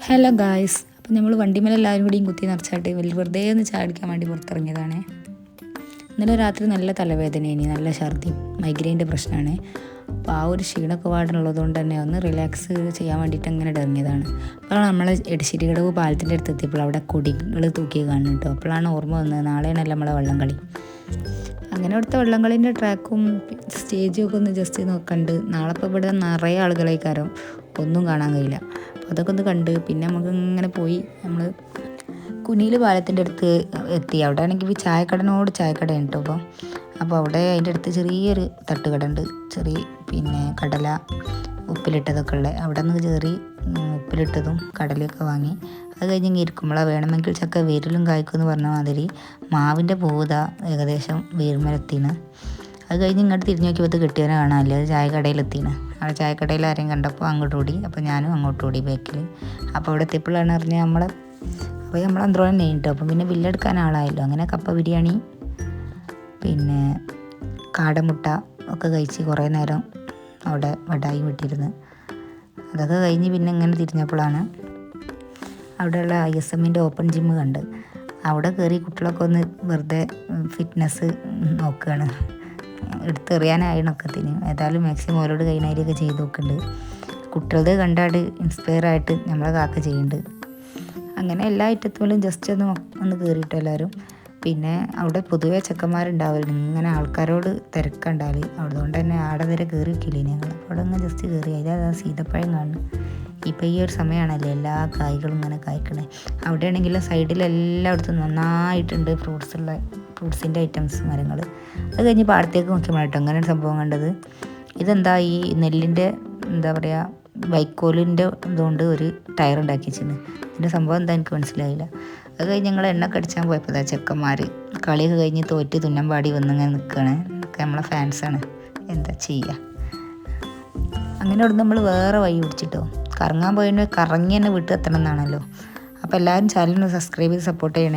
Hello guys, അപ്പം നമ്മൾ വണ്ടിമേലെ എല്ലാവരും കൂടിയും കുത്തി നിറച്ചായിട്ട് വെറുതെ ഒന്ന് ചാടിക്കാൻ വേണ്ടി പുറത്തിറങ്ങിയതാണ്. ഇന്നലെ രാത്രി നല്ല തലവേദനയാണ്, നല്ല ഛർദി, മൈഗ്രെയിൻ്റെ പ്രശ്നമാണ്. അപ്പോൾ ആ ഒരു ക്ഷീണമൊക്കെ പാടുള്ളതുകൊണ്ട് തന്നെ ഒന്ന് റിലാക്സ് ചെയ്യാൻ വേണ്ടിയിട്ട് അങ്ങനെ ഇറങ്ങിയതാണ്. അപ്പോൾ നമ്മൾ എടശ്ശേരിക്കടവ് പാലത്തിൻ്റെ അടുത്ത് എത്തിയപ്പോൾ അവിടെ കൊടികൾ തൂക്കി കാണുന്നു കേട്ടോ. അപ്പോഴാണ് ഓർമ്മ വന്നത്, നാളെയാണല്ലോ നമ്മളെ വള്ളംകളി. അങ്ങനെ അവിടുത്തെ വള്ളംകളീൻ്റെ ട്രാക്കും സ്റ്റേജും ഒക്കെ ഒന്ന് ജസ്റ്റ് കണ്ട്, നാളെ ഇപ്പോൾ ഇവിടെ നിറയെ ആളുകളേക്കാരം, ഒന്നും കാണാൻ കഴിയില്ല. അപ്പോൾ അതൊക്കെ ഒന്ന് കണ്ട് പിന്നെ നമുക്ക് ഇങ്ങനെ പോയി നമ്മൾ കുനിയിൽ പാലത്തിൻ്റെ അടുത്ത് എത്തി. അവിടെ ആണെങ്കിൽ ചായക്കടനോട് ചായക്കടയാണ് കേട്ടോ. അപ്പോൾ അവിടെ അതിൻ്റെ അടുത്ത് ചെറിയൊരു തട്ടുകട ഉണ്ട്, ചെറിയ കടല ഉപ്പിലിട്ടതൊക്കെ ഉള്ളത്. അവിടെ നിന്ന് കയറി ഉപ്പിലിട്ടതും കടലയൊക്കെ വാങ്ങി അത് കഴിഞ്ഞ് ഇങ്ങനെ ഇരിക്കുമ്പോഴാണ് വേണമെങ്കിൽ ചക്ക വേരിലും കായ്ക്കുമെന്ന് പറഞ്ഞ മാതിരി മാവിൻ്റെ പൂത ഏകദേശം വേരുമരത്തിന്. അത് കഴിഞ്ഞ് ഇങ്ങോട്ട് തിരിഞ്ഞ് നോക്കിയപ്പോൾ കെട്ടിയവനെ കാണാനില്ല, അത് ചായക്കടയിലെത്തിന്. ആ ചായക്കടയിൽ ആരെയും കണ്ടപ്പോൾ അങ്ങോട്ട് ഓടി, അപ്പോൾ ഞാനും അങ്ങോട്ട് ഓടി ബാക്കിൽ. അപ്പോൾ അവിടെ എത്തിയപ്പോഴാണ് അറിഞ്ഞാൽ അപ്പോൾ നമ്മൾ അന്തരോളം നെയ്ട്ടോ. അപ്പം പിന്നെ ബില്ലെടുക്കാൻ ആളായല്ലോ. അങ്ങനെ കപ്പ ബിരിയാണി കാടമുട്ട ഒക്കെ കഴിച്ച് കുറേ നേരം അവിടെ വടായി വിട്ടിരുന്ന്. അതൊക്കെ കഴിഞ്ഞ് പിന്നെ ഇങ്ങനെ തിരിഞ്ഞപ്പോഴാണ് അവിടെയുള്ള ISMൻ്റെ ഓപ്പൺ ജിമ്മ് കണ്ട്. അവിടെ കയറി കുട്ടികളൊക്കെ ഒന്ന് വെറുതെ ഫിറ്റ്നസ് നോക്കുകയാണ്. എടുത്തെറിയാനായിണൊക്കത്തിന് ഏതായാലും മാക്സിമം ഓരോട് കൈനാരിയൊക്കെ ചെയ്ത് നോക്കുന്നുണ്ട്. കുട്ടികളുടെ കണ്ടാട് ഇൻസ്പയറായിട്ട് നമ്മളെ കാക്ക ചെയ്യുന്നുണ്ട്. അങ്ങനെ എല്ലാ ഐറ്റത്തിലും ജസ്റ്റ് ഒന്ന് കയറിയിട്ട് എല്ലാവരും. പിന്നെ അവിടെ പൊതുവെ ചെക്കന്മാരുണ്ടാവില്ല, ഇങ്ങനെ ആൾക്കാരോട് തിരക്കുണ്ടാവില്ല. അതുകൊണ്ട് തന്നെ ആടെ വരെ കയറി വെക്കില്ലേ ഞങ്ങൾ. അവിടെ അങ്ങനെ ജസ്റ്റ് കയറി. അതിൽ സീതപ്പഴം കാണുന്നു. ഇപ്പം ഈ ഒരു സമയമാണല്ലോ എല്ലാ കായ്കളും ഇങ്ങനെ കായ്ക്കണേ. അവിടെയാണെങ്കിലും സൈഡിലെല്ലായിടത്തും നന്നായിട്ടുണ്ട് ഫ്രൂട്ട്സിൻ്റെ ഐറ്റംസ് മരങ്ങൾ. അത് കഴിഞ്ഞ് പാടത്തേക്ക് നോക്കിയപ്പോഴാട്ടോ അങ്ങനെ ഒരു സംഭവം കണ്ടത്. ഇതെന്താ ഈ നെല്ലിൻ്റെ എന്താ പറയുക വൈക്കോലിൻ്റെ ഇതുകൊണ്ട് ഒരു ടയർ ഉണ്ടാക്കി വെച്ചിരുന്നു. ഇതിൻ്റെ സംഭവം എന്താ എനിക്ക് മനസ്സിലായില്ല. അത് കഴിഞ്ഞ് ഞങ്ങൾ എണ്ണ കടിച്ചാൻ പോയപ്പോൾ ചെക്കന്മാർ കളിയൊക്കെ കഴിഞ്ഞ് തോറ്റ് തുന്നം പാടി വന്നിങ്ങനെ നിൽക്കുകയാണ്. നമ്മളെ ഫാൻസാണ്, എന്താ ചെയ്യുക. അങ്ങനെ അവിടെ നമ്മൾ വേറെ വഴി പിടിച്ചിട്ടോ. കറങ്ങാൻ പോയതിന് കറങ്ങി തന്നെ വീട്ടിൽ എത്തണം എന്നാണല്ലോ. അപ്പോൾ എല്ലാവരും ചാനലിന് സബ്സ്ക്രൈബ് ചെയ്ത് സപ്പോർട്ട് ചെയ്യണേ.